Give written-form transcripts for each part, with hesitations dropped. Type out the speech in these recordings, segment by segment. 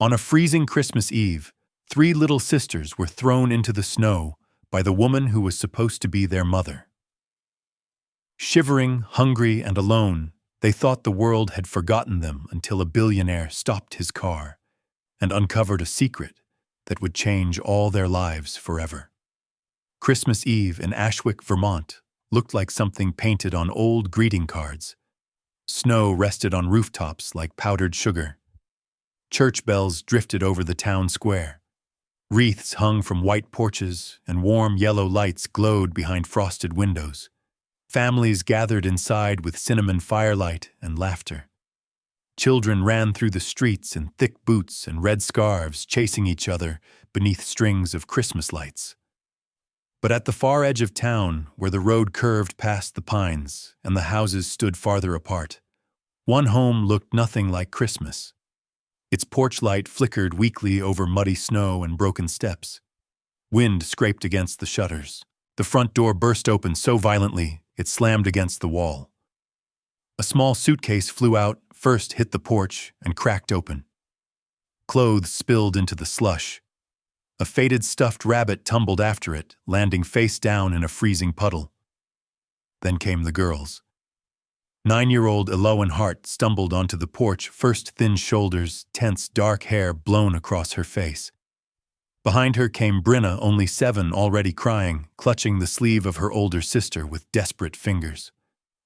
On a freezing Christmas Eve, three little sisters were thrown into the snow by the woman who was supposed to be their mother. Shivering, hungry, and alone, they thought the world had forgotten them until a billionaire stopped his car and uncovered a secret that would change all their lives forever. Christmas Eve in Ashwick, Vermont, looked like something painted on old greeting cards. Snow rested on rooftops like powdered sugar. Church bells drifted over the town square. Wreaths hung from white porches, and warm yellow lights glowed behind frosted windows. Families gathered inside with cinnamon firelight and laughter. Children ran through the streets in thick boots and red scarves, chasing each other beneath strings of Christmas lights. But at the far edge of town, where the road curved past the pines and the houses stood farther apart, one home looked nothing like Christmas. Its porch light flickered weakly over muddy snow and broken steps. Wind scraped against the shutters. The front door burst open so violently it slammed against the wall. A small suitcase flew out, first hit the porch, and cracked open. Clothes spilled into the slush. A faded stuffed rabbit tumbled after it, landing face down in a freezing puddle. Then came the girls. 9-year-old Elowen Hart stumbled onto the porch, first thin shoulders, tense dark hair blown across her face. Behind her came Brinna, only 7, already crying, clutching the sleeve of her older sister with desperate fingers.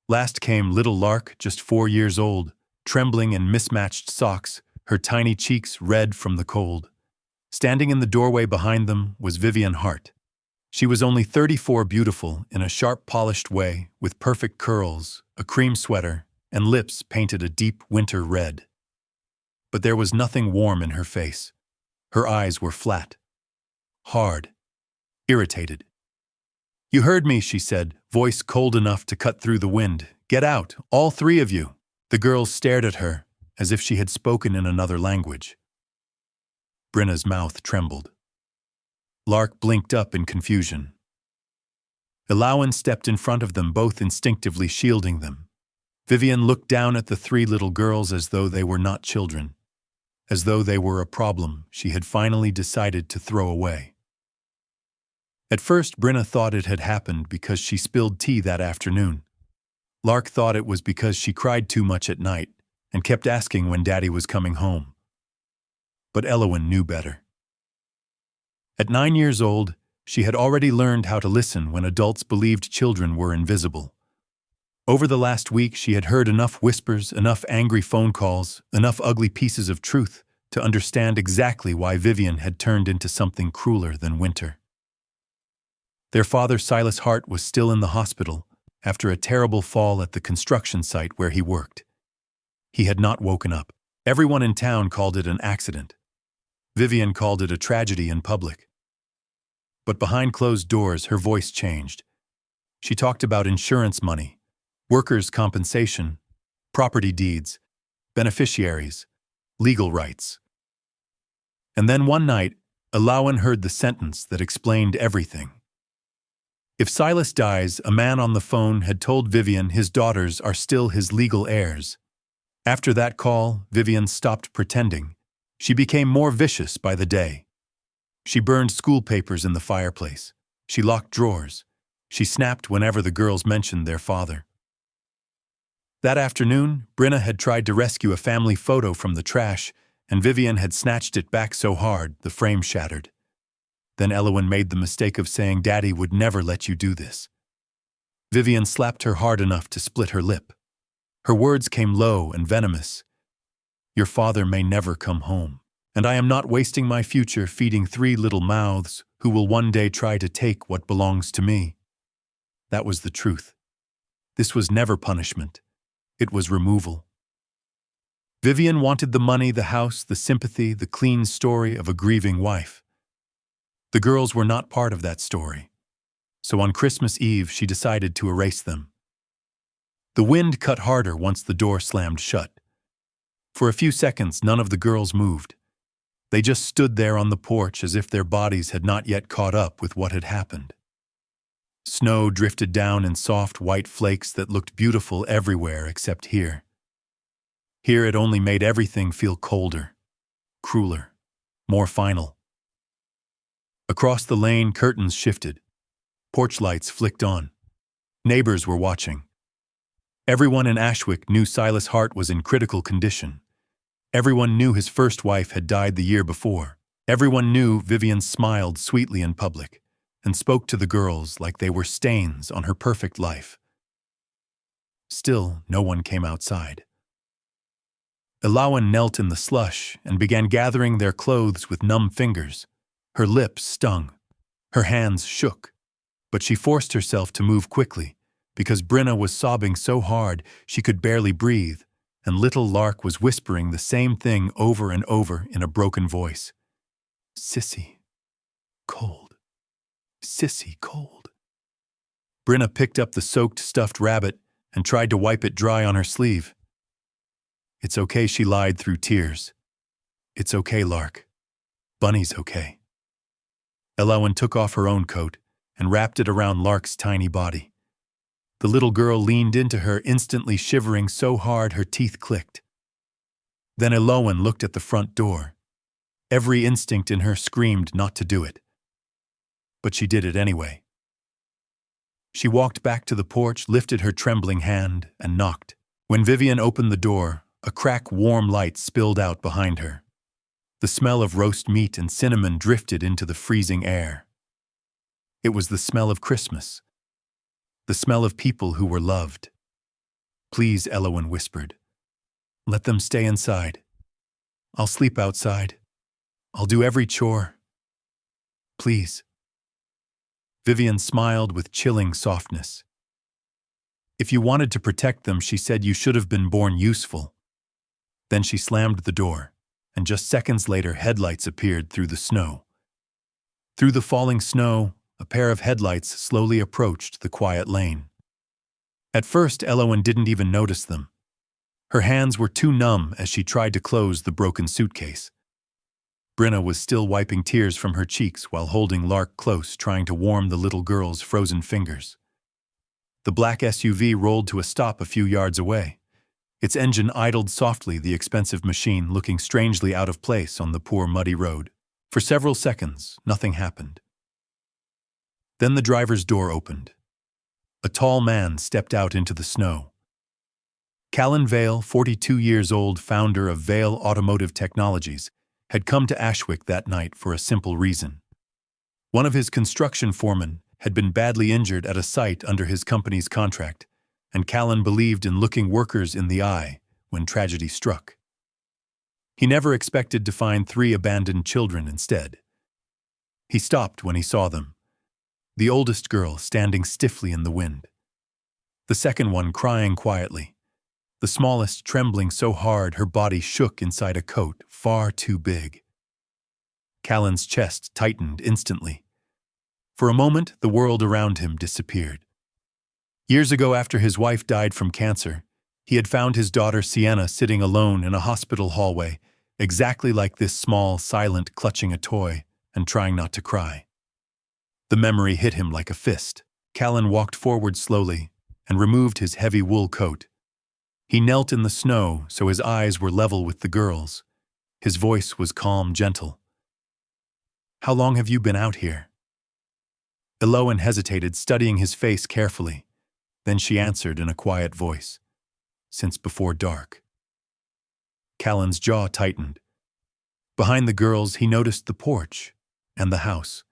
Last came little Lark, just 4 years old, trembling in mismatched socks, her tiny cheeks red from the cold. Standing in the doorway behind them was Vivian Hart. She was only 34, beautiful in a sharp, polished way, with perfect curls, a cream sweater, and lips painted a deep winter red. But there was nothing warm in her face. Her eyes were flat, hard, irritated. "You heard me," she said, voice cold enough to cut through the wind. "Get out, all 3 of you." The girls stared at her, as if she had spoken in another language. Brinna's mouth trembled. Lark blinked up in confusion. Elowen stepped in front of them, both instinctively shielding them. Vivian looked down at the 3 little girls as though they were not children, as though they were a problem she had finally decided to throw away. At first, Brinna thought it had happened because she spilled tea that afternoon. Lark thought it was because she cried too much at night and kept asking when Daddy was coming home. But Elowen knew better. At 9 years old, she had already learned how to listen when adults believed children were invisible. Over the last week, she had heard enough whispers, enough angry phone calls, enough ugly pieces of truth to understand exactly why Vivian had turned into something crueler than winter. Their father, Silas Hart, was still in the hospital after a terrible fall at the construction site where he worked. He had not woken up. Everyone in town called it an accident. Vivian called it a tragedy in public. But behind closed doors, her voice changed. She talked about insurance money, workers' compensation, property deeds, beneficiaries, legal rights. And then one night, Elowen heard the sentence that explained everything. If Silas dies, a man on the phone had told Vivian his daughters are still his legal heirs. After that call, Vivian stopped pretending. She became more vicious by the day. She burned school papers in the fireplace. She locked drawers. She snapped whenever the girls mentioned their father. That afternoon, Brinna had tried to rescue a family photo from the trash, and Vivian had snatched it back so hard the frame shattered. Then Elowen made the mistake of saying Daddy would never let you do this. Vivian slapped her hard enough to split her lip. Her words came low and venomous. Your father may never come home, and I am not wasting my future feeding 3 little mouths who will one day try to take what belongs to me. That was the truth. This was never punishment. It was removal. Vivian wanted the money, the house, the sympathy, the clean story of a grieving wife. The girls were not part of that story. So on Christmas Eve, she decided to erase them. The wind cut harder once the door slammed shut. For a few seconds, none of the girls moved. They just stood there on the porch as if their bodies had not yet caught up with what had happened. Snow drifted down in soft white flakes that looked beautiful everywhere except here. Here it only made everything feel colder. crueler, more final. Across the lane, curtains shifted. Porch lights flicked on. Neighbors were watching. Everyone in Ashwick knew Silas Hart was in critical condition. Everyone knew his first wife had died the year before. Everyone knew Vivian smiled sweetly in public and spoke to the girls like they were stains on her perfect life. Still, no one came outside. Elawan knelt in the slush and began gathering their clothes with numb fingers. Her lips stung. Her hands shook. But she forced herself to move quickly, because Brinna was sobbing so hard she could barely breathe, and little Lark was whispering the same thing over and over in a broken voice. Sissy. Cold. Sissy cold. Brinna picked up the soaked stuffed rabbit and tried to wipe it dry on her sleeve. It's okay, she lied through tears. It's okay, Lark. Bunny's okay. Elawan took off her own coat and wrapped it around Lark's tiny body. The little girl leaned into her, instantly shivering so hard her teeth clicked. Then Elawan looked at the front door. Every instinct in her screamed not to do it. But she did it anyway. She walked back to the porch, lifted her trembling hand, and knocked. When Vivian opened the door, a crack warm light spilled out behind her. The smell of roast meat and cinnamon drifted into the freezing air. It was the smell of Christmas. The smell of people who were loved. Please, Elawan whispered. Let them stay inside. I'll sleep outside. I'll do every chore. Please. Vivian smiled with chilling softness. If you wanted to protect them, she said, you should have been born useful. Then she slammed the door, and just seconds later headlights appeared through the snow. Through the falling snow, a pair of headlights slowly approached the quiet lane. At first, Elawan didn't even notice them. Her hands were too numb as she tried to close the broken suitcase. Brinna was still wiping tears from her cheeks while holding Lark close, trying to warm the little girl's frozen fingers. The black SUV rolled to a stop a few yards away. Its engine idled softly, the expensive machine looking strangely out of place on the poor muddy road. For several seconds, nothing happened. Then the driver's door opened. A tall man stepped out into the snow. Callan Vale, 42 years old, founder of Vale Automotive Technologies, had come to Ashwick that night for a simple reason. One of his construction foremen had been badly injured at a site under his company's contract, and Callan believed in looking workers in the eye when tragedy struck. He never expected to find 3 abandoned children instead. He stopped when he saw them. The oldest girl standing stiffly in the wind. The second one crying quietly. The smallest trembling so hard her body shook inside a coat far too big. Callan's chest tightened instantly. For a moment, the world around him disappeared. Years ago, after his wife died from cancer, he had found his daughter Sienna sitting alone in a hospital hallway, exactly like this, small, silent, clutching a toy and trying not to cry. The memory hit him like a fist. Callan walked forward slowly and removed his heavy wool coat. He knelt in the snow so his eyes were level with the girl's. His voice was calm, gentle. How long have you been out here? Elawan hesitated, studying his face carefully. Then she answered in a quiet voice. Since before dark. Callan's jaw tightened. Behind the girls, he noticed the porch and the house.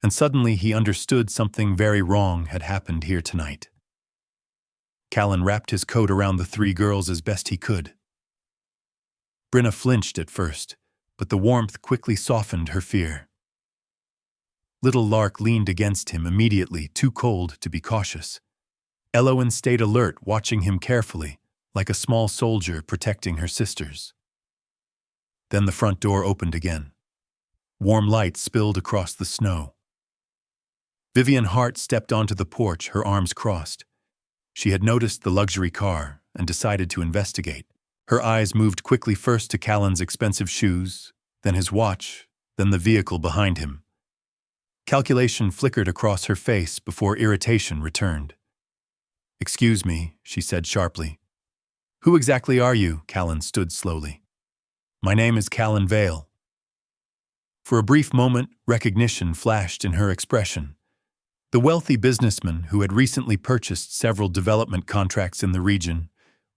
And suddenly he understood something very wrong had happened here tonight. Callan wrapped his coat around the 3 girls as best he could. Brinna flinched at first, but the warmth quickly softened her fear. Little Lark leaned against him immediately, too cold to be cautious. Elawan stayed alert, watching him carefully, like a small soldier protecting her sisters. Then the front door opened again. Warm light spilled across the snow. Vivian Hart stepped onto the porch, her arms crossed. She had noticed the luxury car and decided to investigate. Her eyes moved quickly, first to Callan's expensive shoes, then his watch, then the vehicle behind him. Calculation flickered across her face before irritation returned. "Excuse me," she said sharply. "Who exactly are you?" Callan stood slowly. My name is Callan Vale. For a brief moment, recognition flashed in her expression. The wealthy businessman who had recently purchased several development contracts in the region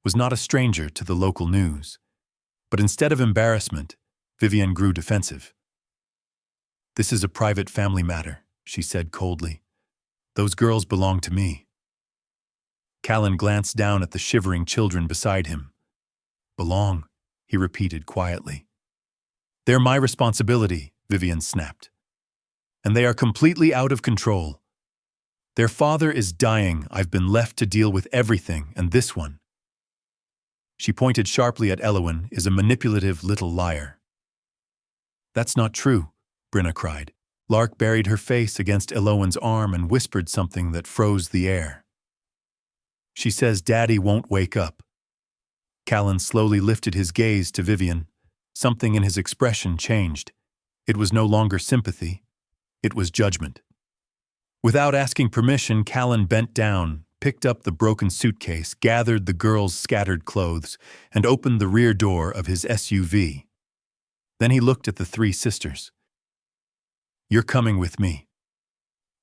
was not a stranger to the local news. But instead of embarrassment, Vivian grew defensive. "This is a private family matter," she said coldly. "Those girls belong to me." Callan glanced down at the shivering children beside him. "Belong," he repeated quietly. "They're my responsibility," Vivian snapped. "And they are completely out of control. Their father is dying. I've been left to deal with everything, and this one," she pointed sharply at Elowen, "is a manipulative little liar." "That's not true," Brenna cried. Lark buried her face against Elowen's arm and whispered something that froze the air. "She says Daddy won't wake up." Callan slowly lifted his gaze to Vivian. Something in his expression changed. It was no longer sympathy. It was judgment. Without asking permission, Callan bent down, picked up the broken suitcase, gathered the girls' scattered clothes, and opened the rear door of his SUV. Then he looked at the three sisters. "You're coming with me."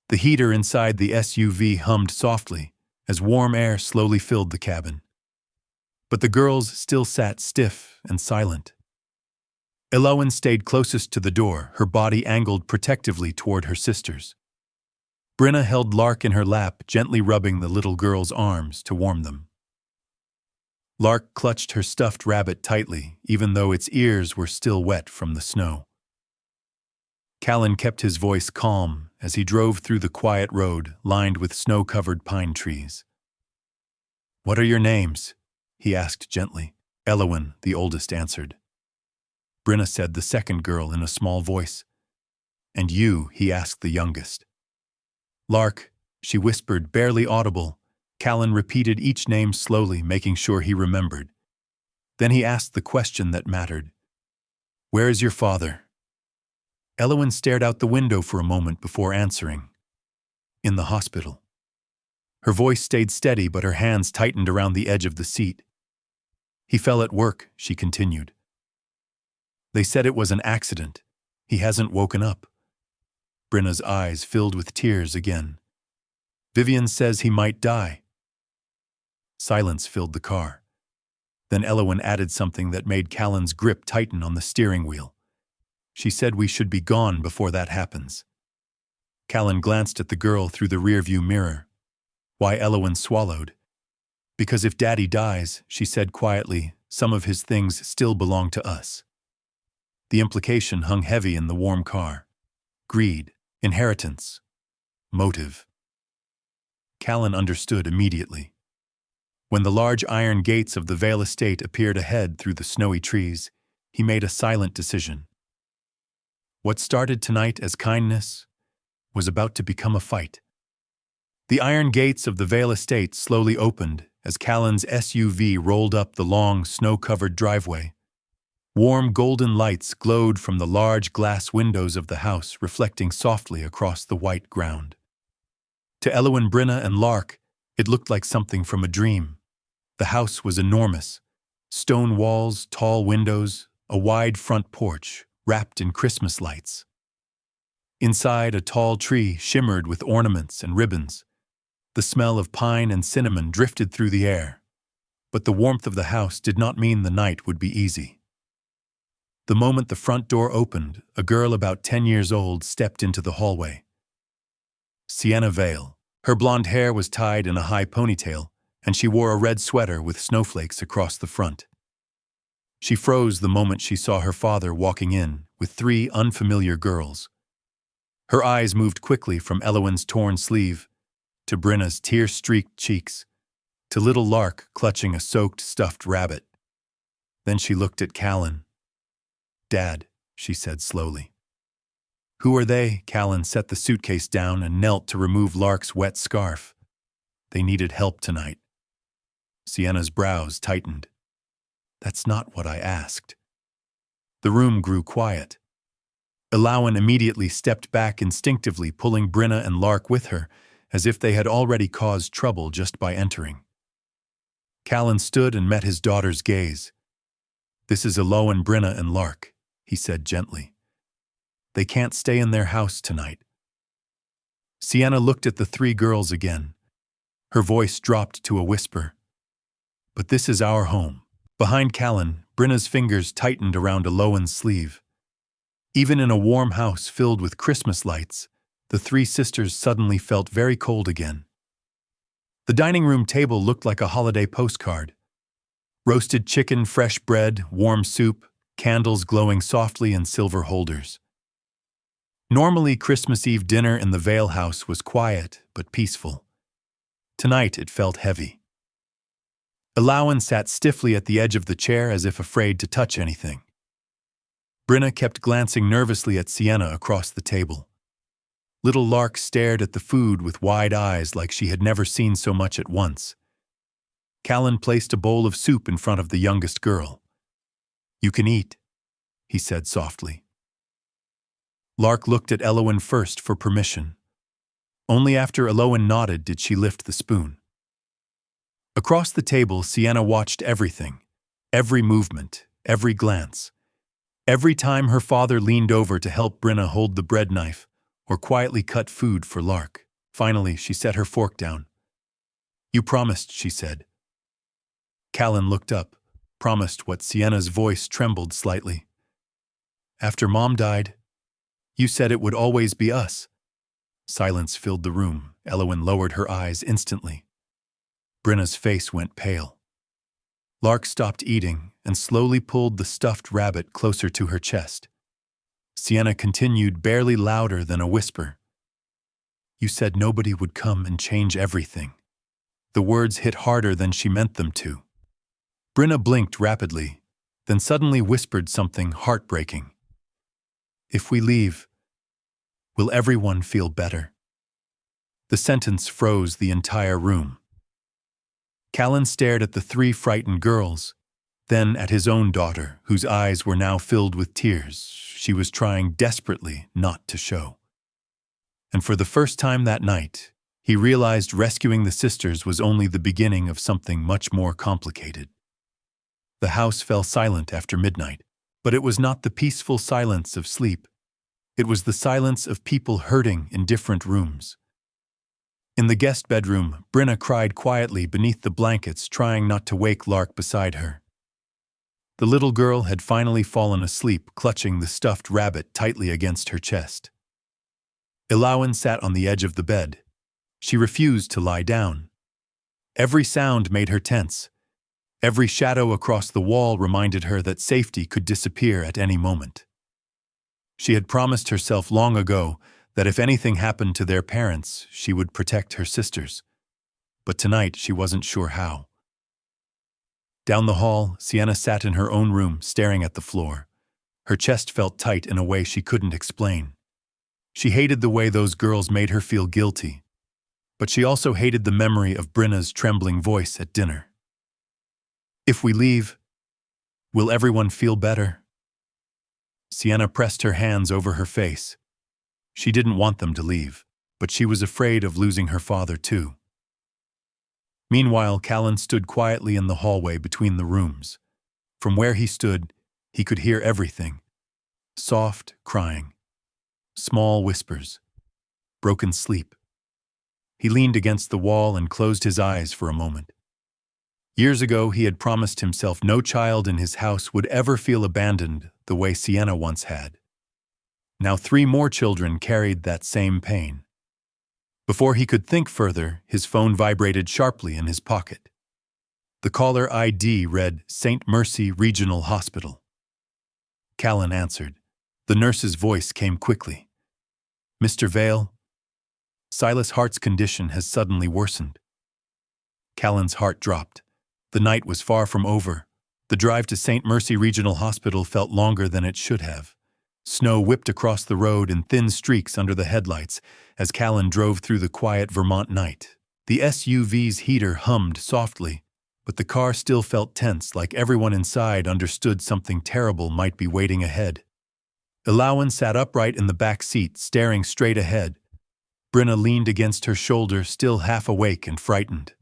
The heater inside the SUV hummed softly as warm air slowly filled the cabin. But the girls still sat stiff and silent. Elowen stayed closest to the door, her body angled protectively toward her sisters. Brenna held Lark in her lap, gently rubbing the little girl's arms to warm them. Lark clutched her stuffed rabbit tightly, even though its ears were still wet from the snow. Callan kept his voice calm as he drove through the quiet road lined with snow-covered pine trees. "What are your names?" he asked gently. Elowen, the oldest, answered. Brenna said the second girl in a small voice. "And you?" he asked the youngest. "Lark," she whispered, barely audible. Callan repeated each name slowly, making sure he remembered. Then he asked the question that mattered. "Where is your father?" Elowen stared out the window for a moment before answering. "In the hospital." Her voice stayed steady, but her hands tightened around the edge of the seat. "He fell at work," she continued. "They said it was an accident. He hasn't woken up." Brenna's eyes filled with tears again. "Vivian says he might die." Silence filled the car. Then Elowen added something that made Callan's grip tighten on the steering wheel. "She said we should be gone before that happens." Callan glanced at the girl through the rearview mirror. Why Elowen swallowed. "Because if Daddy dies," she said quietly, "some of his things still belong to us." The implication hung heavy in the warm car. Greed, inheritance, motive. Callan understood immediately. When the large iron gates of the Vale estate appeared ahead through the snowy trees, he made a silent decision. What started tonight as kindness was about to become a fight. The iron gates of the Vale estate slowly opened as Callan's SUV rolled up the long, snow-covered driveway. Warm golden lights glowed from the large glass windows of the house, reflecting softly across the white ground. To Elowen, Brenna, and Lark, it looked like something from a dream. The house was enormous. Stone walls, tall windows, a wide front porch, wrapped in Christmas lights. Inside, a tall tree shimmered with ornaments and ribbons. The smell of pine and cinnamon drifted through the air. But the warmth of the house did not mean the night would be easy. The moment the front door opened, a girl about 10 years old stepped into the hallway. Sienna Vale. Her blonde hair was tied in a high ponytail, and she wore a red sweater with snowflakes across the front. She froze the moment she saw her father walking in with 3 unfamiliar girls. Her eyes moved quickly from Elowen's torn sleeve to Brenna's tear-streaked cheeks, to little Lark clutching a soaked stuffed rabbit. Then she looked at Callan. "Dad," she said slowly. "Who are they?" Callan set the suitcase down and knelt to remove Lark's wet scarf. "They needed help tonight." Sienna's brows tightened. "That's not what I asked." The room grew quiet. Elowen immediately stepped back instinctively, pulling Brenna and Lark with her, as if they had already caused trouble just by entering. Callan stood and met his daughter's gaze. "This is Eloan, Brenna, and Lark," he said gently. "They can't stay in their house tonight." Sienna looked at the three girls again. Her voice dropped to a whisper. "But this is our home." Behind Callan, Brenna's fingers tightened around Eloan's sleeve. Even in a warm house filled with Christmas lights, the three sisters suddenly felt very cold again. The dining room table looked like a holiday postcard. Roasted chicken, fresh bread, warm soup, candles glowing softly in silver holders. Normally, Christmas Eve dinner in the Vale house was quiet but peaceful. Tonight it felt heavy. Eloan sat stiffly at the edge of the chair as if afraid to touch anything. Brenna kept glancing nervously at Sienna across the table. Little Lark stared at the food with wide eyes like she had never seen so much at once. Callan placed a bowl of soup in front of the youngest girl. "You can eat," he said softly. Lark looked at Eloan first for permission. Only after Eloan nodded did she lift the spoon. Across the table, Sienna watched everything, every movement, every glance. Every time her father leaned over to help Brenna hold the bread knife or quietly cut food for Lark. Finally, she set her fork down. "You promised," she said. Callan looked up, promised what Sienna's voice trembled slightly. "After Mom died, you said it would always be us." Silence filled the room. Eloan lowered her eyes instantly. Brenna's face went pale. Lark stopped eating and slowly pulled the stuffed rabbit closer to her chest. Sienna continued, barely louder than a whisper. "You said nobody would come and change everything." The words hit harder than she meant them to. Brenna blinked rapidly, then suddenly whispered something heartbreaking. "If we leave, will everyone feel better?" The sentence froze the entire room. Callan stared at the three frightened girls, then at his own daughter, whose eyes were now filled with tears she was trying desperately not to show. And for the first time that night, he realized rescuing the sisters was only the beginning of something much more complicated. The house fell silent after midnight, but it was not the peaceful silence of sleep. It was the silence of people hurting in different rooms. In the guest bedroom, Brenna cried quietly beneath the blankets, trying not to wake Lark beside her. The little girl had finally fallen asleep, clutching the stuffed rabbit tightly against her chest. Eloan sat on the edge of the bed. She refused to lie down. Every sound made her tense. Every shadow across the wall reminded her that safety could disappear at any moment. She had promised herself long ago that if anything happened to their parents, she would protect her sisters. But tonight she wasn't sure how. Down the hall, Sienna sat in her own room, staring at the floor. Her chest felt tight in a way she couldn't explain. She hated the way those girls made her feel guilty, but she also hated the memory of Brenna's trembling voice at dinner. "If we leave, will everyone feel better?" Sienna pressed her hands over her face. She didn't want them to leave, but she was afraid of losing her father too. Meanwhile, Callan stood quietly in the hallway between the rooms. From where he stood, he could hear everything. Soft crying, small whispers, broken sleep. He leaned against the wall and closed his eyes for a moment. Years ago, he had promised himself no child in his house would ever feel abandoned the way Sienna once had. Now 3 more children carried that same pain. Before he could think further, his phone vibrated sharply in his pocket. The caller ID read St. Mercy Regional Hospital. Callan answered. The nurse's voice came quickly. "Mr. Vale, Silas Hart's condition has suddenly worsened." Callan's heart dropped. The night was far from over. The drive to St. Mercy Regional Hospital felt longer than it should have. Snow whipped across the road in thin streaks under the headlights as Callan drove through the quiet Vermont night. The SUV's heater hummed softly, but the car still felt tense, like everyone inside understood something terrible might be waiting ahead. Eloan sat upright in the back seat, staring straight ahead. Brenna leaned against her shoulder, still half awake and frightened.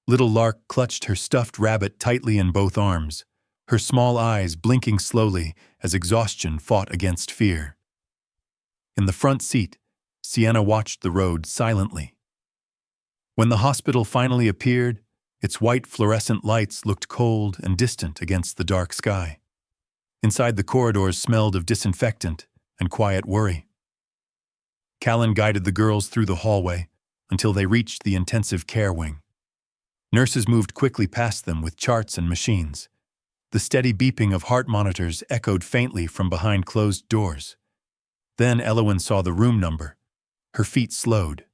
Little Lark clutched her stuffed rabbit tightly in both arms. her small eyes blinking slowly as exhaustion fought against fear. In the front seat, Sienna watched the road silently. When the hospital finally appeared, its white fluorescent lights looked cold and distant against the dark sky. Inside, the corridors smelled of disinfectant and quiet worry. Callan guided the girls through the hallway until they reached the intensive care wing. Nurses moved quickly past them with charts and machines. The steady beeping of heart monitors echoed faintly from behind closed doors. Then Elowen saw the room number. Her feet slowed.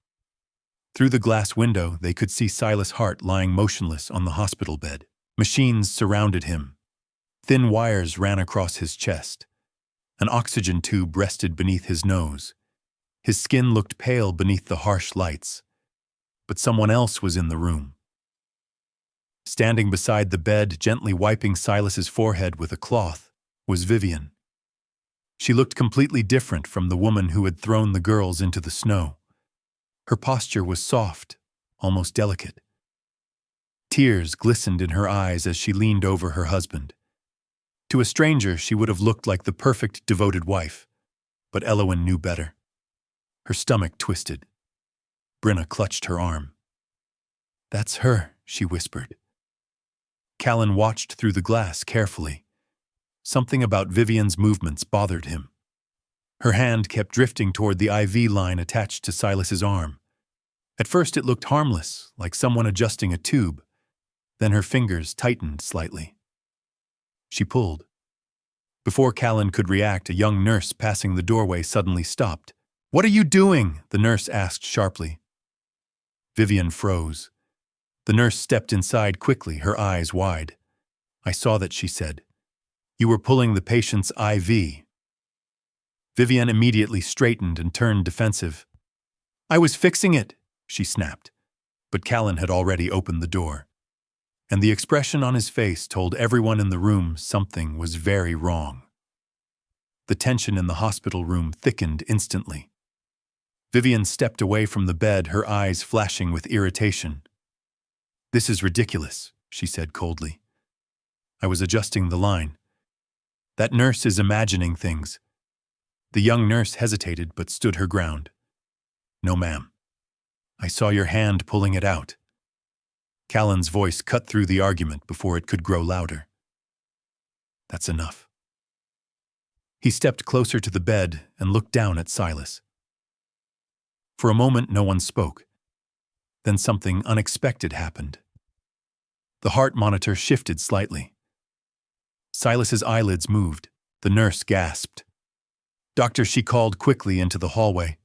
Through the glass window, they could see Silas Hart lying motionless on the hospital bed. Machines surrounded him. Thin wires ran across his chest. An oxygen tube rested beneath his nose. His skin looked pale beneath the harsh lights. But someone else was in the room. Standing beside the bed, gently wiping Silas's forehead with a cloth, was Vivian. She looked completely different from the woman who had thrown the girls into the snow. Her posture was soft, almost delicate. Tears glistened in her eyes as she leaned over her husband. To a stranger, she would have looked like the perfect, devoted wife, but Elowen knew better. Her stomach twisted. Brenna clutched her arm. "That's her," she whispered. Callan watched through the glass carefully. Something about Vivian's movements bothered him. Her hand kept drifting toward the IV line attached to Silas's arm. At first it looked harmless, like someone adjusting a tube. Then her fingers tightened slightly. She pulled. Before Callan could react, a young nurse passing the doorway suddenly stopped. "What are you doing?" the nurse asked sharply. Vivian froze. The nurse stepped inside quickly, her eyes wide. "I saw that," she said. "You were pulling the patient's IV." Vivian immediately straightened and turned defensive. "I was fixing it," she snapped. But Callan had already opened the door. And the expression on his face told everyone in the room something was very wrong. The tension in the hospital room thickened instantly. Vivian stepped away from the bed, her eyes flashing with irritation. "This is ridiculous," she said coldly. "I was adjusting the line. That nurse is imagining things." The young nurse hesitated but stood her ground. "No, ma'am. I saw your hand pulling it out." Callan's voice cut through the argument before it could grow louder. "That's enough." He stepped closer to the bed and looked down at Silas. For a moment, no one spoke. Then something unexpected happened. The heart monitor shifted slightly. Silas's eyelids moved. The nurse gasped. "Doctor," she called quickly into the hallway.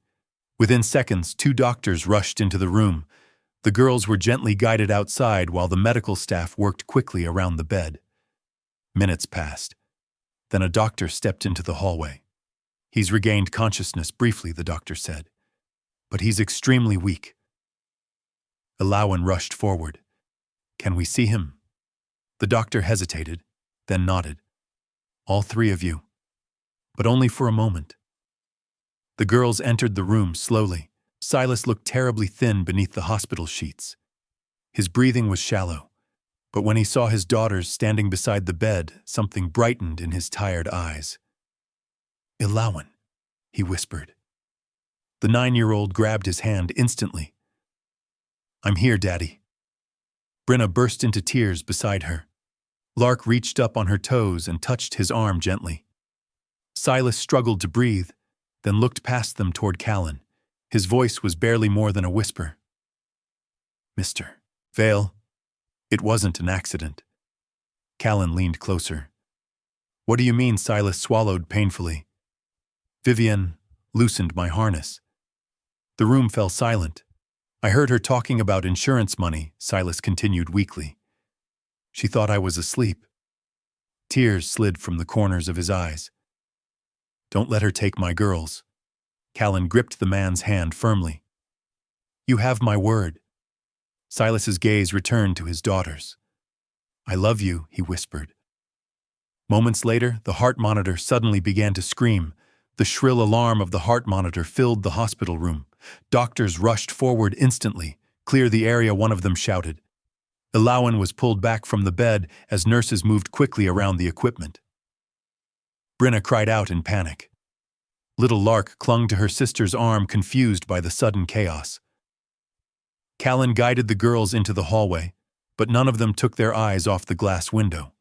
Within seconds, 2 doctors rushed into the room. The girls were gently guided outside while the medical staff worked quickly around the bed. Minutes passed. Then a doctor stepped into the hallway. "He's regained consciousness briefly," the doctor said. "But he's extremely weak." Elowen rushed forward. "Can we see him?" The doctor hesitated, then nodded. "All 3 of you." But only for a moment. The girls entered the room slowly. Silas looked terribly thin beneath the hospital sheets. His breathing was shallow, but when he saw his daughters standing beside the bed, something brightened in his tired eyes. "Elowen," he whispered. The 9-year-old grabbed his hand instantly. "I'm here, Daddy." Brenna burst into tears beside her. Lark reached up on her toes and touched his arm gently. Silas struggled to breathe, then looked past them toward Callan. His voice was barely more than a whisper. "Mr. Vale, it wasn't an accident." Callan leaned closer. "What do you mean?" Silas swallowed painfully. "Vivian loosened my harness." The room fell silent. "I heard her talking about insurance money," Silas continued weakly. "She thought I was asleep." Tears slid from the corners of his eyes. "Don't let her take my girls." Callan gripped the man's hand firmly. "You have my word." Silas's gaze returned to his daughters. "I love you," he whispered. Moments later, the heart monitor suddenly began to scream. The shrill alarm of the heart monitor filled the hospital room. Doctors rushed forward instantly. "Clear the area," one of them shouted. Ilawan was pulled back from the bed as nurses moved quickly around the equipment. Brenna cried out in panic. Little Lark clung to her sister's arm, confused by the sudden chaos. Callan guided the girls into the hallway, but none of them took their eyes off the glass window.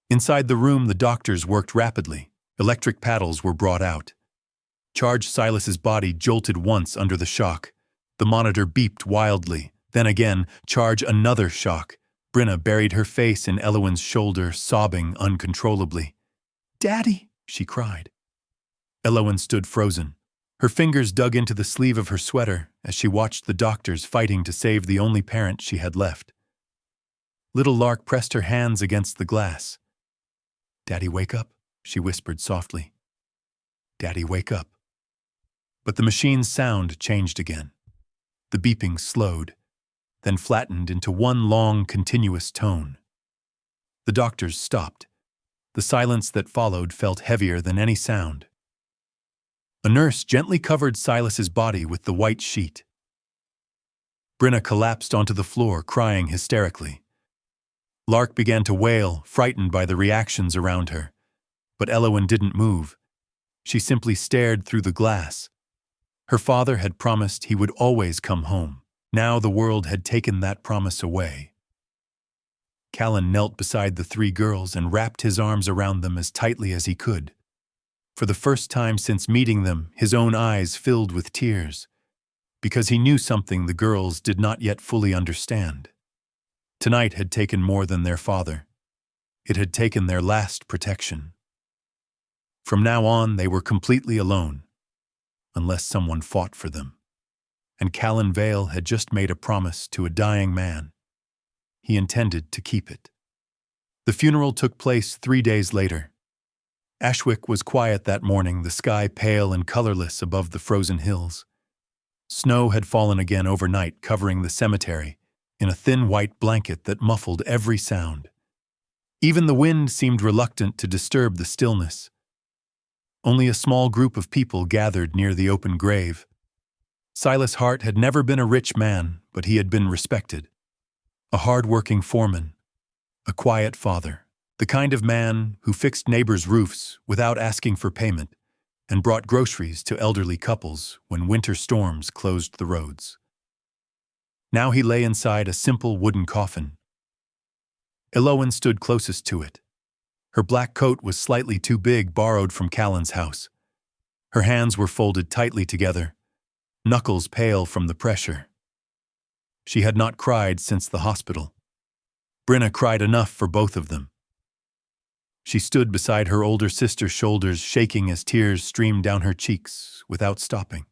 Inside the room, the doctors worked rapidly. Electric paddles were brought out. Charge Silas's body jolted once under the shock. The monitor beeped wildly. Then again, charge another shock. Brenna buried her face in Elowen's shoulder, sobbing uncontrollably. "Daddy!" she cried. Elowen stood frozen. Her fingers dug into the sleeve of her sweater as she watched the doctors fighting to save the only parent she had left. Little Lark pressed her hands against the glass. "Daddy, wake up," she whispered softly. "Daddy, wake up." But the machine's sound changed again. The beeping slowed, then flattened into one long, continuous tone. The doctors stopped. The silence that followed felt heavier than any sound. A nurse gently covered Silas's body with the white sheet. Brenna collapsed onto the floor, crying hysterically. Lark began to wail, frightened by the reactions around her. But Elowen didn't move. She simply stared through the glass. Her father had promised he would always come home. Now the world had taken that promise away. Callan knelt beside the three girls and wrapped his arms around them as tightly as he could. For the first time since meeting them, his own eyes filled with tears, because he knew something the girls did not yet fully understand. Tonight had taken more than their father. It had taken their last protection. From now on, they were completely alone, unless someone fought for them. And Callan Vale had just made a promise to a dying man. He intended to keep it. The funeral took place 3 days later. Ashwick was quiet that morning, the sky pale and colorless above the frozen hills. Snow had fallen again overnight, covering the cemetery in a thin white blanket that muffled every sound. Even the wind seemed reluctant to disturb the stillness. Only a small group of people gathered near the open grave. Silas Hart had never been a rich man, but he had been respected. A hard-working foreman, a quiet father, the kind of man who fixed neighbors' roofs without asking for payment and brought groceries to elderly couples when winter storms closed the roads. Now he lay inside a simple wooden coffin. Elowen stood closest to it. Her black coat was slightly too big, borrowed from Callan's house. Her hands were folded tightly together, knuckles pale from the pressure. She had not cried since the hospital. Brenna cried enough for both of them. She stood beside her older sister's shoulders, shaking as tears streamed down her cheeks without stopping.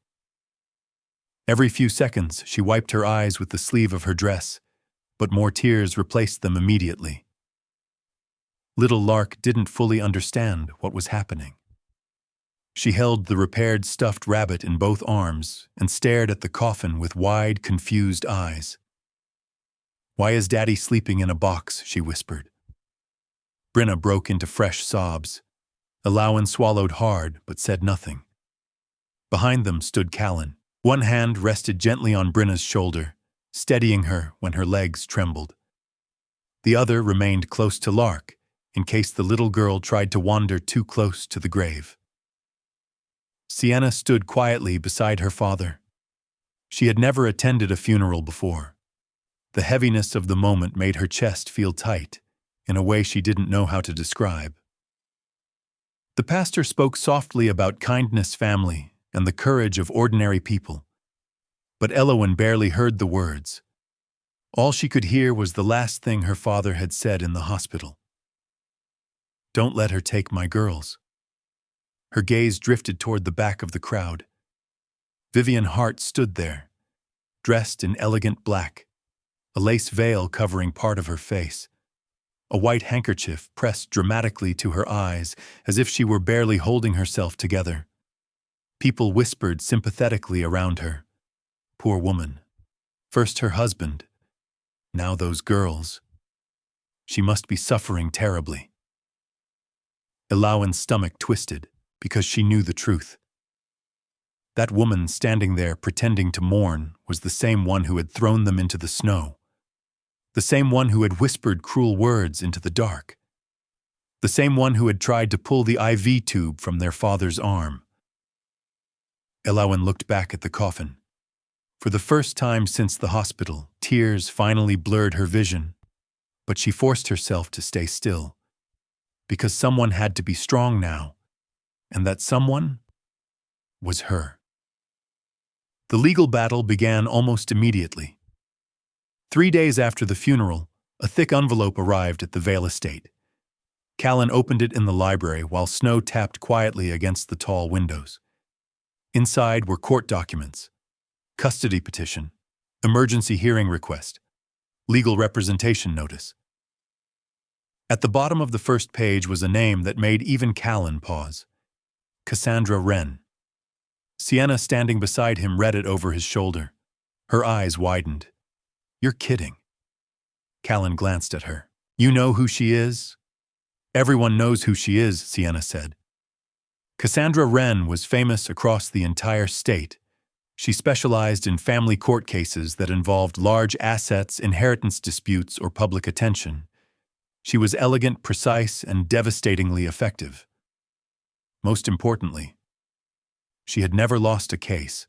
Every few seconds, she wiped her eyes with the sleeve of her dress, but more tears replaced them immediately. Little Lark didn't fully understand what was happening. She held the repaired stuffed rabbit in both arms and stared at the coffin with wide, confused eyes. "Why is Daddy sleeping in a box?" she whispered. Brenna broke into fresh sobs. Elowen swallowed hard but said nothing. Behind them stood Callan. One hand rested gently on Brenna's shoulder, steadying her when her legs trembled. The other remained close to Lark, in case the little girl tried to wander too close to the grave. Sienna stood quietly beside her father. She had never attended a funeral before. The heaviness of the moment made her chest feel tight, in a way she didn't know how to describe. The pastor spoke softly about kindness, family, and the courage of ordinary people. But Elowen barely heard the words. All she could hear was the last thing her father had said in the hospital. "Don't let her take my girls." Her gaze drifted toward the back of the crowd. Vivian Hart stood there, dressed in elegant black, a lace veil covering part of her face. A white handkerchief pressed dramatically to her eyes, as if she were barely holding herself together. People whispered sympathetically around her. Poor woman. First her husband, now those girls. She must be suffering terribly. Elowen's stomach twisted, because she knew the truth. That woman standing there pretending to mourn was the same one who had thrown them into the snow. The same one who had whispered cruel words into the dark. The same one who had tried to pull the IV tube from their father's arm. Elawan looked back at the coffin. For the first time since the hospital, tears finally blurred her vision, but she forced herself to stay still, because someone had to be strong now, and that someone was her. The legal battle began almost immediately. 3 days after the funeral, a thick envelope arrived at the Vale estate. Callan opened it in the library while snow tapped quietly against the tall windows. Inside were court documents, custody petition, emergency hearing request, legal representation notice. At the bottom of the first page was a name that made even Callan pause. Cassandra Wren. Sienna, standing beside him, read it over his shoulder. Her eyes widened. "You're kidding." Callan glanced at her. "You know who she is?" "Everyone knows who she is," Sienna said. Cassandra Wren was famous across the entire state. She specialized in family court cases that involved large assets, inheritance disputes, or public attention. She was elegant, precise, and devastatingly effective. Most importantly, she had never lost a case,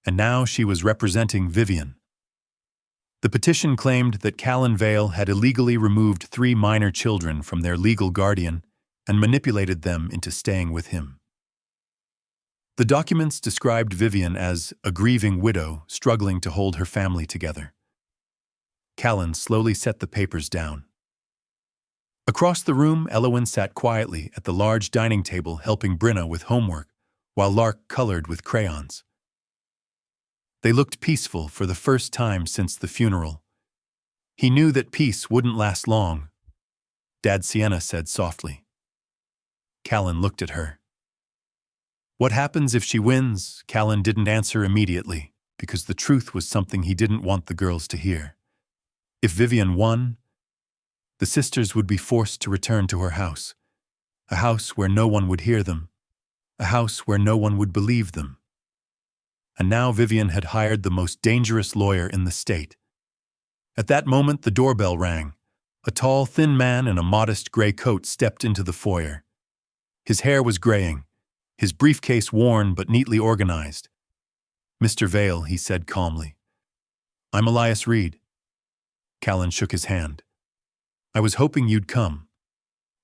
and now she was representing Vivian. The petition claimed that Callan Vale had illegally removed 3 minor children from their legal guardian and manipulated them into staying with him. The documents described Vivian as a grieving widow struggling to hold her family together. Callan slowly set the papers down. Across the room, Elawan sat quietly at the large dining table helping Brinna with homework, while Lark colored with crayons. They looked peaceful for the first time since the funeral. He knew that peace wouldn't last long. Dad, Sienna said softly. Callan looked at her. "What happens if she wins?" Callan didn't answer immediately, because the truth was something he didn't want the girls to hear. If Vivian won, the sisters would be forced to return to her house, a house where no one would hear them, a house where no one would believe them. And now Vivian had hired the most dangerous lawyer in the state. At that moment, the doorbell rang. A tall, thin man in a modest gray coat stepped into the foyer. His hair was graying, his briefcase worn but neatly organized. "Mr. Vale," he said calmly. "I'm Elias Reed." Callan shook his hand. "I was hoping you'd come."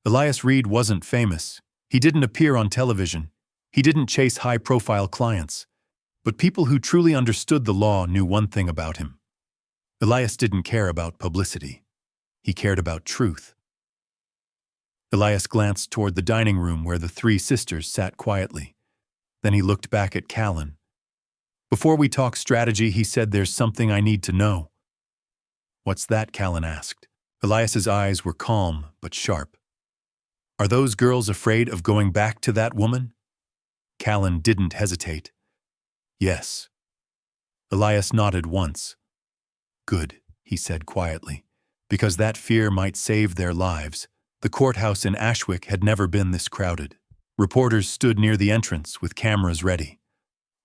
Elias Reed wasn't famous. He didn't appear on television. He didn't chase high-profile clients. But people who truly understood the law knew one thing about him. Elias didn't care about publicity. He cared about truth. Elias glanced toward the dining room where the 3 sisters sat quietly. Then he looked back at Callan. "Before we talk strategy," he said, "there's something I need to know." "What's that?" Callan asked. Elias's eyes were calm but sharp. "Are those girls afraid of going back to that woman?" Callan didn't hesitate. "Yes." Elias nodded once. "Good," he said quietly, "because that fear might save their lives." The courthouse in Ashwick had never been this crowded. Reporters stood near the entrance with cameras ready.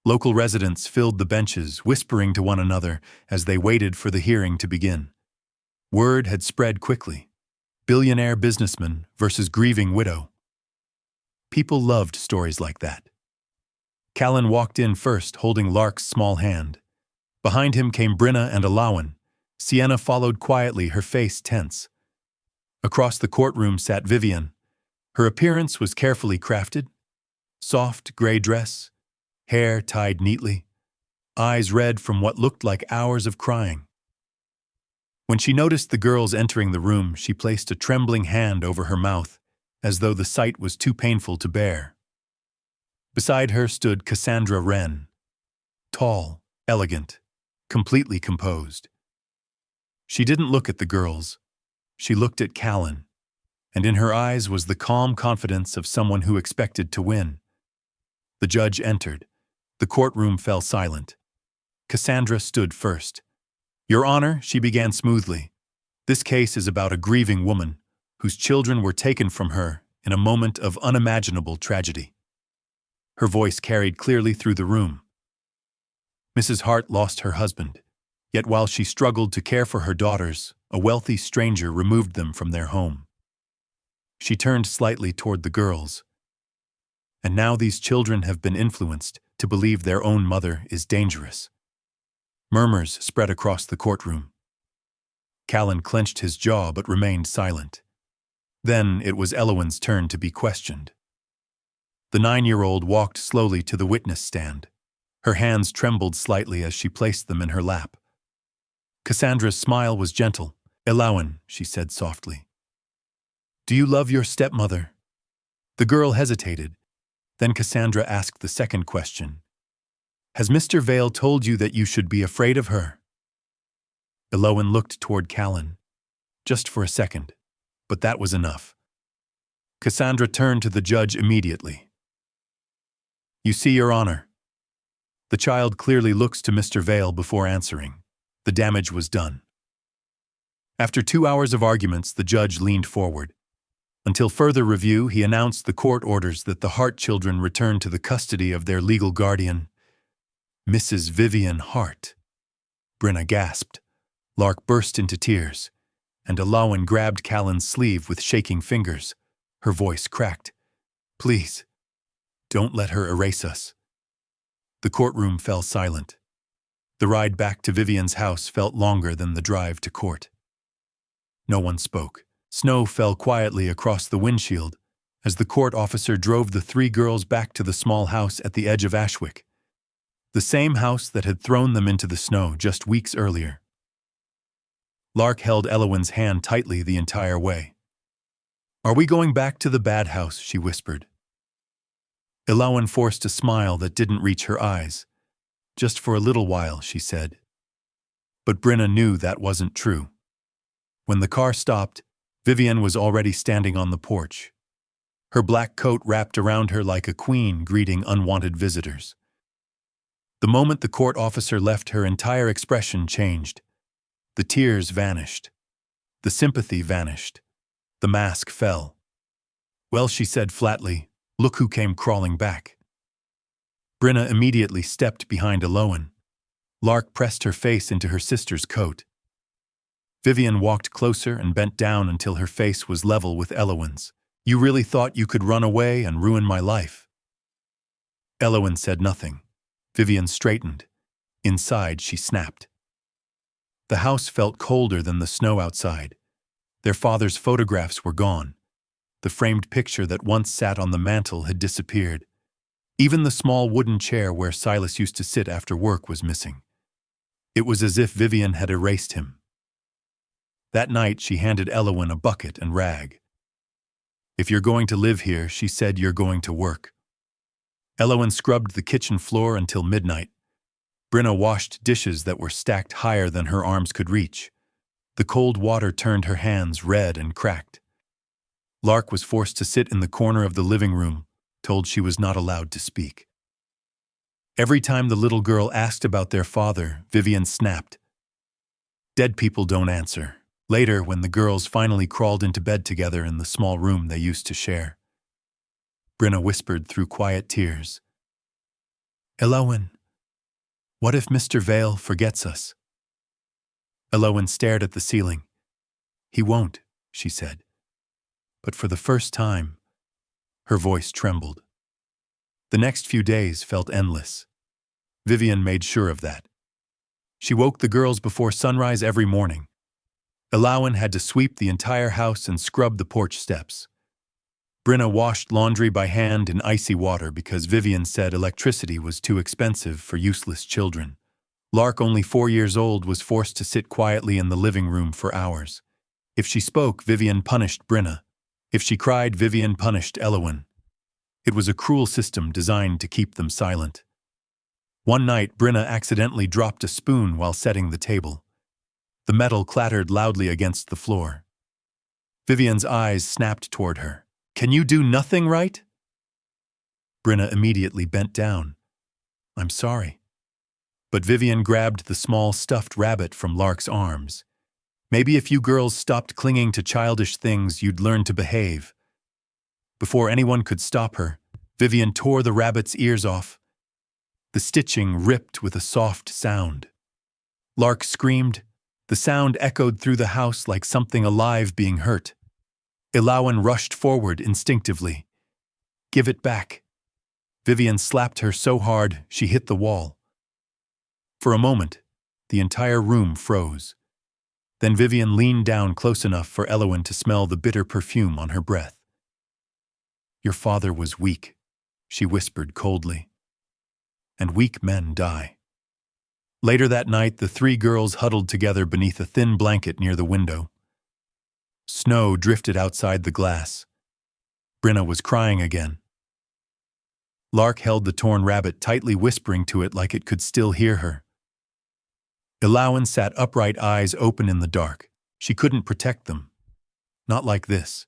Local residents filled the benches, whispering to one another as they waited for the hearing to begin. Word had spread quickly. Billionaire businessman versus grieving widow. People loved stories like that. Callan walked in first, holding Lark's small hand. Behind him came Brinna and Elawan. Sienna followed quietly, her face tense. Across the courtroom sat Vivian. Her appearance was carefully crafted. Soft gray dress, hair tied neatly, eyes red from what looked like hours of crying. When she noticed the girls entering the room, she placed a trembling hand over her mouth, as though the sight was too painful to bear. Beside her stood Cassandra Wren, tall, elegant, completely composed. She didn't look at the girls. She looked at Callan, and in her eyes was the calm confidence of someone who expected to win. The judge entered. The courtroom fell silent. Cassandra stood first. "Your Honor," she began smoothly, "this case is about a grieving woman whose children were taken from her in a moment of unimaginable tragedy." Her voice carried clearly through the room. "Mrs. Hart lost her husband. Yet while she struggled to care for her daughters, a wealthy stranger removed them from their home. She turned slightly toward the girls. And now these children have been influenced to believe their own mother is dangerous. Murmurs spread across the courtroom. Callan clenched his jaw but remained silent. Then it was Elowen's turn to be questioned. The 9-year-old walked slowly to the witness stand. Her hands trembled slightly as she placed them in her lap. Cassandra's smile was gentle. "Elowen," she said softly. "Do you love your stepmother?" The girl hesitated. Then Cassandra asked the second question. "Has Mr. Vale told you that you should be afraid of her?" Elowen looked toward Callan. Just for a second. But that was enough. Cassandra turned to the judge immediately. "You see, Your Honor." The child clearly looks to Mr. Vale before answering. The damage was done. After 2 hours of arguments, the judge leaned forward. Until further review, he announced the court orders that the Hart children return to the custody of their legal guardian, Mrs. Vivian Hart. Brenna gasped. Lark burst into tears, and Elowen grabbed Callan's sleeve with shaking fingers. Her voice cracked. "Please, don't let her erase us." The courtroom fell silent. The ride back to Vivian's house felt longer than the drive to court. No one spoke. Snow fell quietly across the windshield as the court officer drove the 3 girls back to the small house at the edge of Ashwick, the same house that had thrown them into the snow just weeks earlier. Lark held Elowen's hand tightly the entire way. "Are we going back to the bad house?" she whispered. Elowen forced a smile that didn't reach her eyes. "Just for a little while," she said. But Brenna knew that wasn't true. When the car stopped, Vivian was already standing on the porch. Her black coat wrapped around her like a queen greeting unwanted visitors. The moment the court officer left, her entire expression changed. The tears vanished. The sympathy vanished. The mask fell. "Well," she said flatly, "look who came crawling back." Brenna immediately stepped behind Elowen. Lark pressed her face into her sister's coat. Vivian walked closer and bent down until her face was level with Elowen's. "You really thought you could run away and ruin my life?" Elowen said nothing. Vivian straightened. Inside, she snapped. The house felt colder than the snow outside. Their father's photographs were gone. The framed picture that once sat on the mantel had disappeared. Even the small wooden chair where Silas used to sit after work was missing. It was as if Vivian had erased him. That night, she handed Elowen a bucket and rag. "If you're going to live here," she said, "you're going to work." Elowen scrubbed the kitchen floor until midnight. Brenna washed dishes that were stacked higher than her arms could reach. The cold water turned her hands red and cracked. Lark was forced to sit in the corner of the living room, told she was not allowed to speak. Every time the little girl asked about their father, Vivian snapped. Dead people don't answer. Later, when the girls finally crawled into bed together in the small room they used to share, Brenna whispered through quiet tears, "Elowen, what if Mr. Vale forgets us?" Elowen stared at the ceiling. "He won't," she said. But for the first time, her voice trembled. The next few days felt endless. Vivian made sure of that. She woke the girls before sunrise every morning. Elowen had to sweep the entire house and scrub the porch steps. Brenna washed laundry by hand in icy water because Vivian said electricity was too expensive for useless children. Lark, only 4 years old, was forced to sit quietly in the living room for hours. If she spoke, Vivian punished Brenna. If she cried, Vivian punished Elowen. It was a cruel system designed to keep them silent. One night, Brenna accidentally dropped a spoon while setting the table. The metal clattered loudly against the floor. Vivian's eyes snapped toward her. "Can you do nothing right?" Brenna immediately bent down. "I'm sorry." But Vivian grabbed the small stuffed rabbit from Lark's arms. "Maybe if you girls stopped clinging to childish things, you'd learn to behave." Before anyone could stop her, Vivian tore the rabbit's ears off. The stitching ripped with a soft sound. Lark screamed. The sound echoed through the house like something alive being hurt. Ilawan rushed forward instinctively. "Give it back." Vivian slapped her so hard she hit the wall. For a moment, the entire room froze. Then Vivian leaned down close enough for Ilawan to smell the bitter perfume on her breath. "Your father was weak," she whispered coldly. "And weak men die." Later that night, the three girls huddled together beneath a thin blanket near the window. Snow drifted outside the glass. Brenna was crying again. Lark held the torn rabbit tightly, whispering to it like it could still hear her. Ilawan sat upright, eyes open in the dark. She couldn't protect them. Not like this.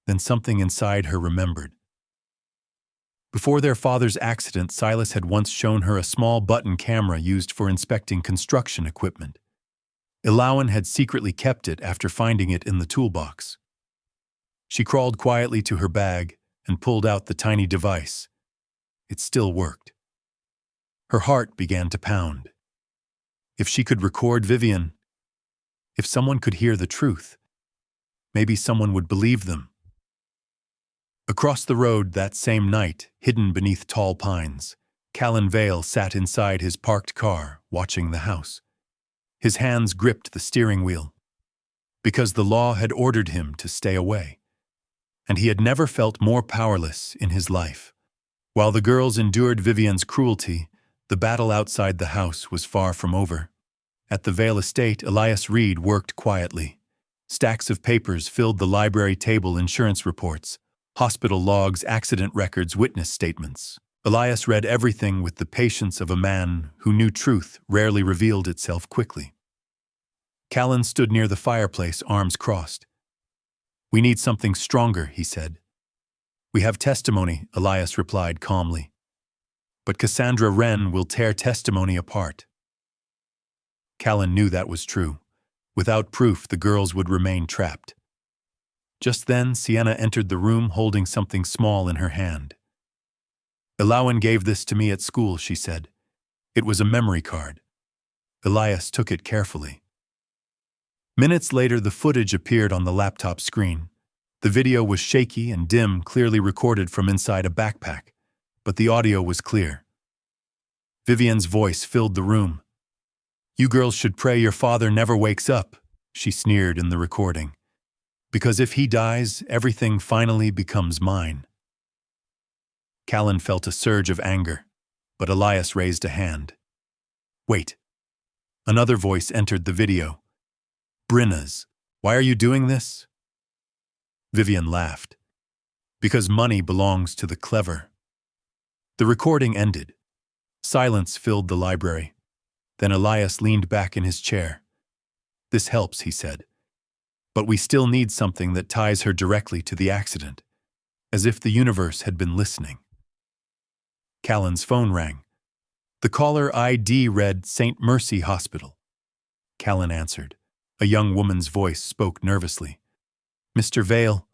Then something inside her remembered. Before their father's accident, Silas had once shown her a small button camera used for inspecting construction equipment. Ilawan had secretly kept it after finding it in the toolbox. She crawled quietly to her bag and pulled out the tiny device. It still worked. Her heart began to pound. If she could record Vivian, if someone could hear the truth, maybe someone would believe them. Across the road that same night, hidden beneath tall pines, Callan Vale sat inside his parked car, watching the house. His hands gripped the steering wheel, because the law had ordered him to stay away, and he had never felt more powerless in his life. While the girls endured Vivian's cruelty, the battle outside the house was far from over. At the Vale estate, Elias Reed worked quietly. Stacks of papers filled the library table: insurance reports, hospital logs, accident records, witness statements. Elias read everything with the patience of a man who knew truth rarely revealed itself quickly. Callan stood near the fireplace, arms crossed. "We need something stronger," he said. "We have testimony," Elias replied calmly. "But Cassandra Wren will tear testimony apart." Callan knew that was true. Without proof, the girls would remain trapped. Just then, Sienna entered the room holding something small in her hand. "Ilawan gave this to me at school," she said. "It was a memory card." Elias took it carefully. Minutes later, the footage appeared on the laptop screen. The video was shaky and dim, clearly recorded from inside a backpack, but the audio was clear. Vivian's voice filled the room. "You girls should pray your father never wakes up," she sneered in the recording. "Because if he dies, everything finally becomes mine." Callan felt a surge of anger, but Elias raised a hand. "Wait." Another voice entered the video. "Brenna's. Why are you doing this?" Vivian laughed. "Because money belongs to the clever." The recording ended. Silence filled the library. Then Elias leaned back in his chair. "This helps," he said. "But we still need something that ties her directly to the accident, as if the universe had been listening." Callan's phone rang. The caller ID read St. Mercy Hospital. Callan answered. A young woman's voice spoke nervously. "Mr. Vale,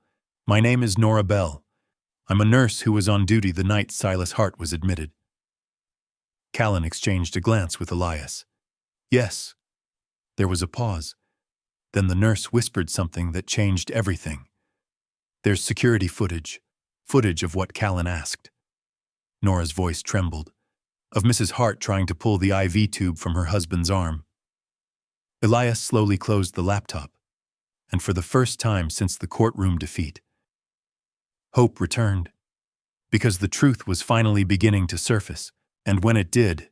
my name is Nora Bell. I'm a nurse who was on duty the night Silas Hart was admitted." Callan exchanged a glance with Elias. "Yes." There was a pause. Then the nurse whispered something that changed everything. "There's security footage of what Callan asked." Nora's voice trembled. Of Mrs. Hart trying to pull the IV tube from her husband's arm. Elias slowly closed the laptop, and for the first time since the courtroom defeat, hope returned. Because the truth was finally beginning to surface, and when it did,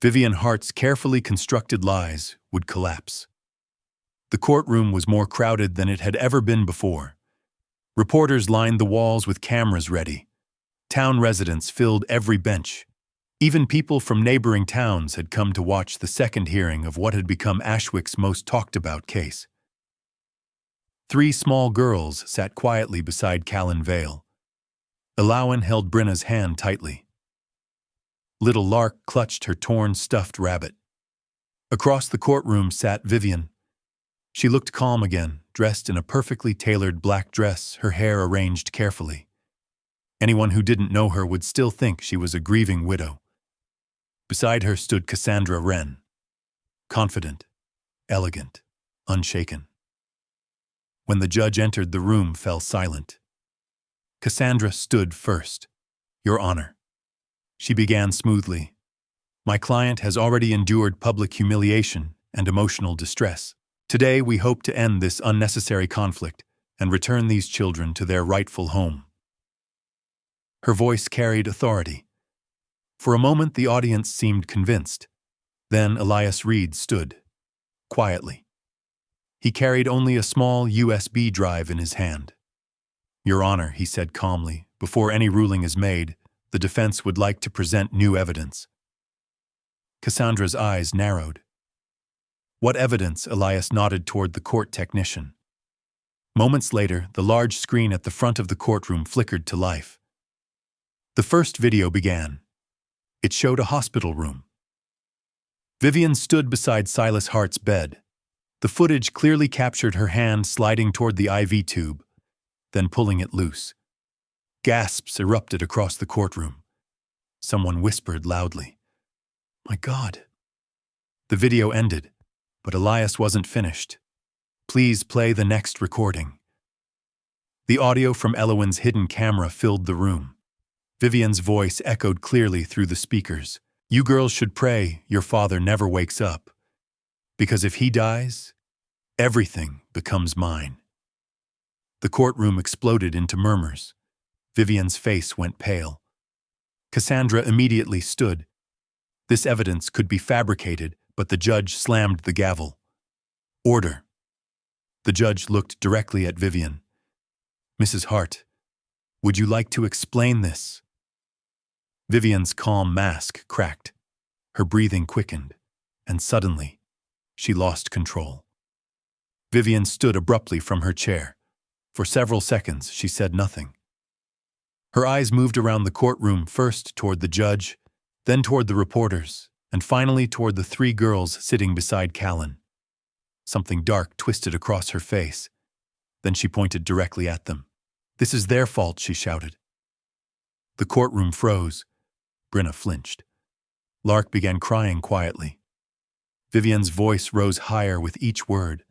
Vivian Hart's carefully constructed lies would collapse. The courtroom was more crowded than it had ever been before. Reporters lined the walls with cameras ready. Town residents filled every bench. Even people from neighboring towns had come to watch the second hearing of what had become Ashwick's most talked-about case. 3 small girls sat quietly beside Callan Vale. Ilawan held Brenna's hand tightly. Little Lark clutched her torn stuffed rabbit. Across the courtroom sat Vivian. She looked calm again, dressed in a perfectly tailored black dress, her hair arranged carefully. Anyone who didn't know her would still think she was a grieving widow. Beside her stood Cassandra Wren. confident, elegant, unshaken. When the judge entered, the room fell silent. Cassandra stood first. "Your Honor." She began smoothly. "My client has already endured public humiliation and emotional distress. Today we hope to end this unnecessary conflict and return these children to their rightful home." Her voice carried authority. For a moment the audience seemed convinced. Then Elias Reed stood, quietly. He carried only a small USB drive in his hand. "Your Honor," he said calmly, "before any ruling is made, the defense would like to present new evidence." Cassandra's eyes narrowed. "What evidence?" Elias nodded toward the court technician. Moments later, the large screen at the front of the courtroom flickered to life. The first video began. It showed a hospital room. Vivian stood beside Silas Hart's bed. The footage clearly captured her hand sliding toward the IV tube, then pulling it loose. Gasps erupted across the courtroom. Someone whispered loudly, "My God." The video ended, but Elias wasn't finished. "Please play the next recording." The audio from Elowen's hidden camera filled the room. Vivian's voice echoed clearly through the speakers. "You girls should pray your father never wakes up. Because if he dies, everything becomes mine." The courtroom exploded into murmurs. Vivian's face went pale. Cassandra immediately stood. This evidence could be fabricated, but the judge slammed the gavel. "Order." The judge looked directly at Vivian. "Mrs. Hart, would you like to explain this?" Vivian's calm mask cracked. Her breathing quickened, and suddenly, she lost control. Vivian stood abruptly from her chair. For several seconds, she said nothing. Her eyes moved around the courtroom, first toward the judge, then toward the reporters, and finally toward the three girls sitting beside Callan. Something dark twisted across her face. Then she pointed directly at them. "This is their fault," she shouted. The courtroom froze. Brenna flinched. Lark began crying quietly. Vivian's voice rose higher with each word.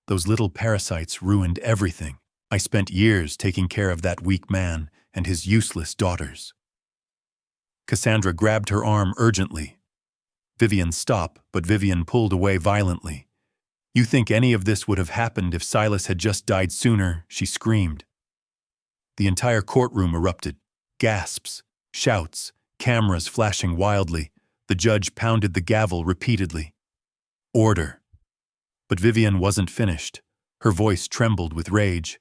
"Those little parasites ruined everything. I spent years taking care of that weak man and his useless daughters." Cassandra grabbed her arm urgently. "Vivian, stop," but Vivian pulled away violently. "You think any of this would have happened if Silas had just died sooner?" she screamed. The entire courtroom erupted. Gasps, shouts, cameras flashing wildly. The judge pounded the gavel repeatedly. "Order." But Vivian wasn't finished. Her voice trembled with rage.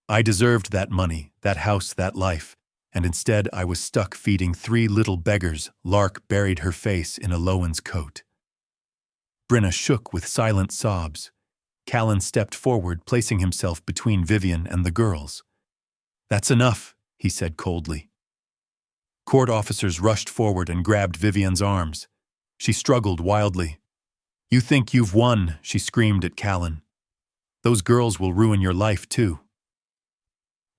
"I deserved that money, that house, that life, and instead I was stuck feeding three little beggars." Lark buried her face in Elowen's coat. Brenna shook with silent sobs. Callan stepped forward, placing himself between Vivian and the girls. "That's enough," he said coldly. Court officers rushed forward and grabbed Vivian's arms. She struggled wildly. "You think you've won," she screamed at Callan. "Those girls will ruin your life too."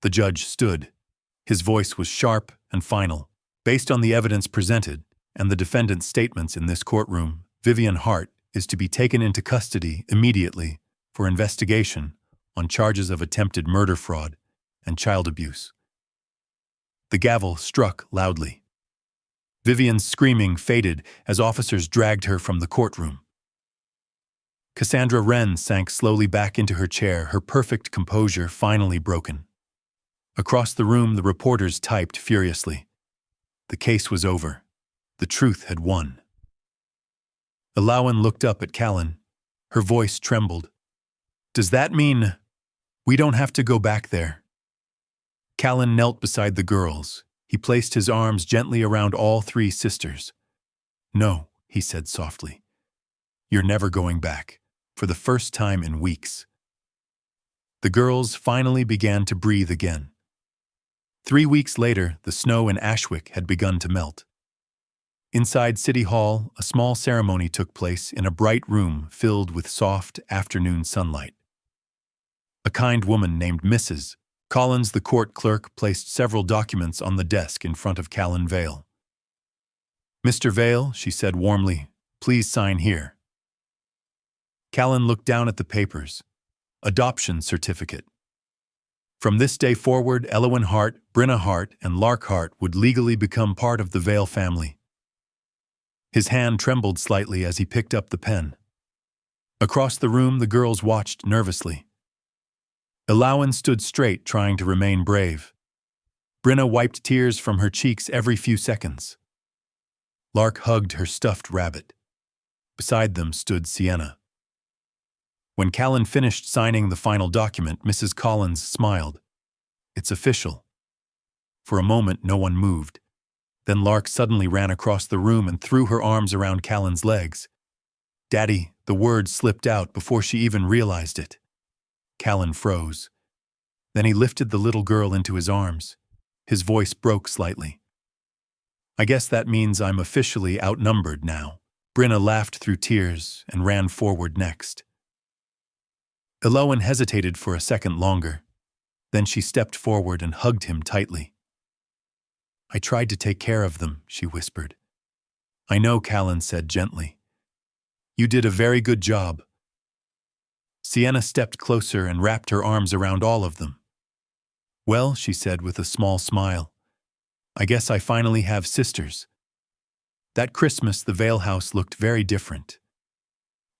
The judge stood. His voice was sharp and final. "Based on the evidence presented and the defendant's statements in this courtroom, Vivian Hart is to be taken into custody immediately for investigation on charges of attempted murder, fraud, and child abuse." The gavel struck loudly. Vivian's screaming faded as officers dragged her from the courtroom. Cassandra Wren sank slowly back into her chair, her perfect composure finally broken. Across the room, the reporters typed furiously. The case was over. The truth had won. Elowen looked up at Callan. Her voice trembled. "Does that mean we don't have to go back there?" Callan knelt beside the girls. He placed his arms gently around all three sisters. "No," he said softly. "You're never going back, for the first time in weeks." The girls finally began to breathe again. 3 weeks later, the snow in Ashwick had begun to melt. Inside City Hall, a small ceremony took place in a bright room filled with soft afternoon sunlight. A kind woman named Mrs. Collins, the court clerk, placed several documents on the desk in front of Callan Vale. "Mr. Vale," she said warmly, "please sign here." Callan looked down at the papers. Adoption certificate. From this day forward, Elowyn Hart, Bryna Hart, and Lark Hart would legally become part of the Vale family. His hand trembled slightly as he picked up the pen. Across the room, the girls watched nervously. Elowyn stood straight, trying to remain brave. Bryna wiped tears from her cheeks every few seconds. Lark hugged her stuffed rabbit. Beside them stood Sienna. When Callan finished signing the final document, Mrs. Collins smiled. "It's official." For a moment, no one moved. Then Lark suddenly ran across the room and threw her arms around Callan's legs. "Daddy," the word slipped out before she even realized it. Callan froze. Then he lifted the little girl into his arms. His voice broke slightly. "I guess that means I'm officially outnumbered now." Bryna laughed through tears and ran forward next. Elowyn hesitated for a second longer. Then she stepped forward and hugged him tightly. "I tried to take care of them," she whispered. "I know," Callan said gently. "You did a very good job." Sienna stepped closer and wrapped her arms around all of them. "Well," she said with a small smile, "I guess I finally have sisters." That Christmas, the Vale house looked very different.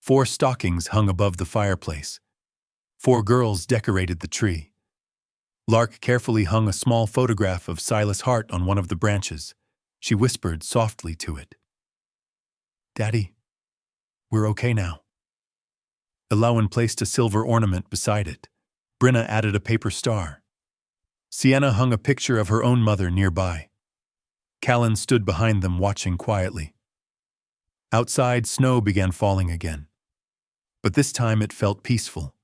4 stockings hung above the fireplace. 4 girls decorated the tree. Lark carefully hung a small photograph of Silas Hart on one of the branches. She whispered softly to it. "Daddy, we're okay now." Elowyn placed a silver ornament beside it. Bryna added a paper star. Sienna hung a picture of her own mother nearby. Callan stood behind them, watching quietly. Outside, snow began falling again. But this time it felt peaceful.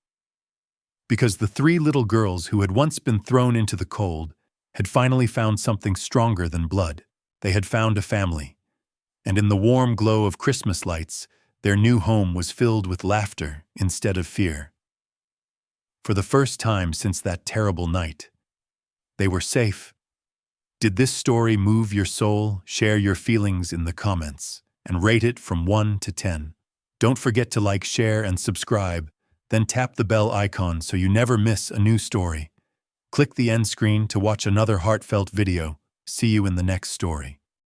Because the 3 little girls who had once been thrown into the cold had finally found something stronger than blood. They had found a family. And in the warm glow of Christmas lights, their new home was filled with laughter instead of fear. For the first time since that terrible night, they were safe. Did this story move your soul? Share your feelings in the comments and rate it from 1 to 10. Don't forget to like, share, and subscribe. Then tap the bell icon so you never miss a new story. Click the end screen to watch another heartfelt video. See you in the next story.